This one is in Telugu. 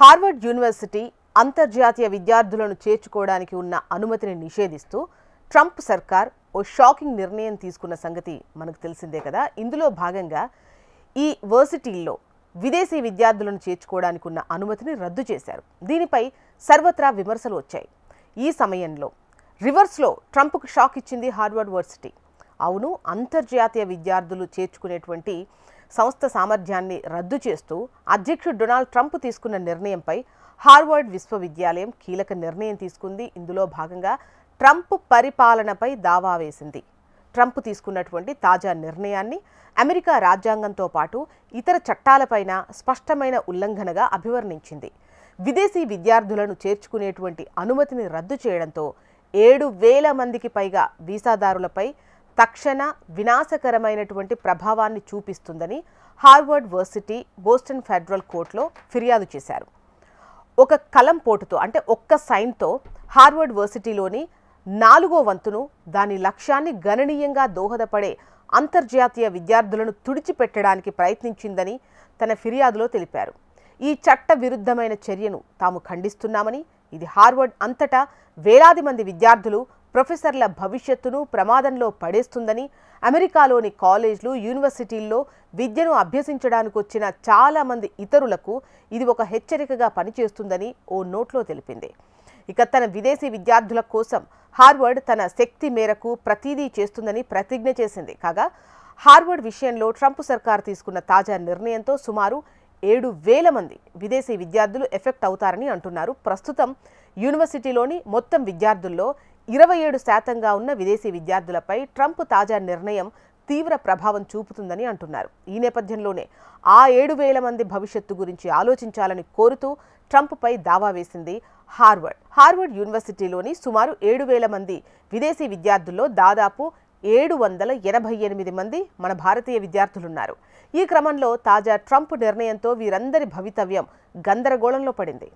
హార్వర్డ్ యూనివర్సిటీ అంతర్జాతీయ విద్యార్థులను చేర్చుకోవడానికి ఉన్న అనుమతిని నిషేధిస్తూ ట్రంప్ సర్కార్ ఓ షాకింగ్ నిర్ణయం తీసుకున్న సంగతి మనకు తెలిసిందే కదా. ఇందులో భాగంగా ఈ వర్సిటీల్లో విదేశీ విద్యార్థులను చేర్చుకోవడానికి ఉన్న అనుమతిని రద్దు చేశారు. దీనిపై సర్వత్రా విమర్శలు వచ్చాయి. ఈ సమయంలో రివర్స్లో ట్రంప్కు షాక్ ఇచ్చింది హార్వర్డ్ వర్సిటీ. అవును, అంతర్జాతీయ విద్యార్థులు చేర్చుకునేటువంటి సంస్థ సామర్థ్యాన్ని రద్దు చేస్తూ అధ్యక్షుడు డొనాల్డ్ ట్రంప్ తీసుకున్న నిర్ణయంపై హార్వర్డ్ విశ్వవిద్యాలయం కీలక నిర్ణయం తీసుకుంది. ఇందులో భాగంగా ట్రంప్ పరిపాలనపై దావా వేసింది. ట్రంప్ తీసుకున్నటువంటి తాజా నిర్ణయాన్ని అమెరికా రాజ్యాంగంతో పాటు ఇతర చట్టాలపైన స్పష్టమైన ఉల్లంఘనగా అభివర్ణించింది. విదేశీ విద్యార్థులను చేర్చుకునేటువంటి అనుమతిని రద్దు చేయడంతో 7,000 మందికి పైగా వీసాదారులపై తక్షణ వినాశకరమైనటువంటి ప్రభావాన్ని చూపిస్తుందని హార్వర్డ్ వర్సిటీ బోస్టన్ ఫెడరల్ కోర్టులో ఫిర్యాదు చేశారు. ఒక కలం పోటుతో అంటే ఒక్క సైన్తో హార్వర్డ్ వర్సిటీలోని 4వ వంతును దాని లక్ష్యాన్ని గణనీయంగా దోహదపడే అంతర్జాతీయ విద్యార్థులను తుడిచిపెట్టడానికి ప్రయత్నించిందని తన ఫిర్యాదులో తెలిపారు. ఈ చట్ట విరుద్ధమైన చర్యను తాము ఖండిస్తున్నామని, ఇది హార్వర్డ్ అంతటా వేలాది మంది విద్యార్థులు ప్రొఫెసర్ల భవిష్యత్తును ప్రమాదంలో పడేస్తుందని, అమెరికాలోని కాలేజ్లు యూనివర్సిటీల్లో విద్యను అభ్యసించడానికి వచ్చిన చాలామంది ఇతరులకు ఇది ఒక హెచ్చరికగా పనిచేస్తుందని ఓ నోట్లో తెలిపింది. ఇక తన విదేశీ విద్యార్థుల కోసం హార్వర్డ్ తన శక్తి మేరకు ప్రతిదీ చేస్తుందని ప్రతిజ్ఞ చేసింది. కాగా హార్వర్డ్ విషయంలో ట్రంప్ సర్కార్ తీసుకున్న తాజా నిర్ణయంతో సుమారు 7,000 మంది విదేశీ విద్యార్థులు ఎఫెక్ట్ అవుతారని అంటున్నారు. ప్రస్తుతం యూనివర్సిటీలోని మొత్తం విద్యార్థుల్లో 27% ఉన్న విదేశీ విద్యార్థులపై ట్రంప్ తాజా నిర్ణయం తీవ్ర ప్రభావం చూపుతుందని అంటున్నారు. ఈ నేపథ్యంలోనే ఆ 7,000 మంది భవిష్యత్తు గురించి ఆలోచించాలని కోరుతూ ట్రంప్పై దావా వేసింది హార్వర్డ్ యూనివర్సిటీలోని సుమారు 7,000 మంది విదేశీ విద్యార్థుల్లో దాదాపు 788 మంది మన భారతీయ విద్యార్థులున్నారు. ఈ క్రమంలో తాజా ట్రంప్ నిర్ణయంతో వీరందరి భవితవ్యం గందరగోళంలో పడింది.